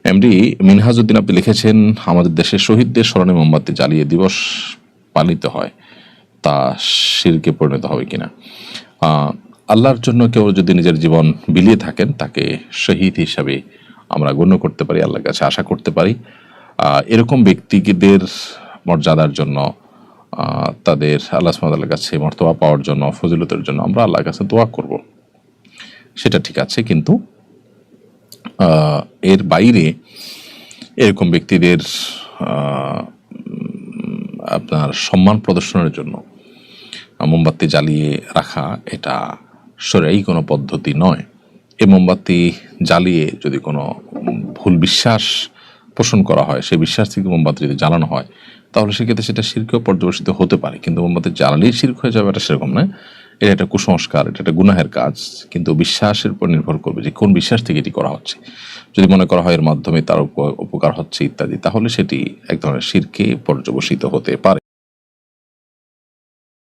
MD Minhajuddin আপনি লিখেছেন, আমাদের দেশে শহীদদের স্মরণে মোমবাতি জ্বালিয়ে দিবস পালিত হয়, তা শিরকে পরিণত হবে কিনা? আল্লাহর জন্য কেউ যদি নিজের জীবন বিলিয়ে থাকেন, তাকে শহীদ হিসাবে আমরা গণ্য করতে পারি, আল্লাহর কাছে আশা করতে পারি। এরকম ব্যক্তিদের মর্যাদার জন্য, তাদের আল্লাহ সুবহানাহু ওয়া তাআলার কাছে মর্তবা পাওয়ার জন্য, ফজিলতের জন্য আমরা আল্লাহর কাছে দোয়া করব, সেটা ঠিক আছে। কিন্তু এর বাইরে এরকম ব্যক্তিদের আপনার সম্মান প্রদর্শনের জন্য মোমবাতি জ্বালিয়ে রাখা, এটা শরীয়ী কোনো পদ্ধতি নয়। এই মোমবাতি জ্বালিয়ে যদি কোনো ভুল বিশ্বাস পোষণ করা হয়, সেই বিশ্বাস থেকে মোমবাতি যদি জ্বালানো হয়, তাহলে সেক্ষেত্রে সেটা শিরকেও পর্যবেসিত হতে পারে। কিন্তু মোমবাতি জ্বালালেই শিরক হয়ে যাবে, এটা সেরকম নয়। এটা একটা কুসংস্কার, এটা একটা গুনাহের কাজ। কিন্তু বিশ্বাসের উপর নির্ভর করবে যে কোন বিশ্বাস থেকে এটি করা হচ্ছে। যদি মনে করা হয় এর মাধ্যমে তার উপকার হচ্ছে ইত্যাদি, তাহলে সেটি এক ধরনের শিরকে পর্যবসিত হতে পারে।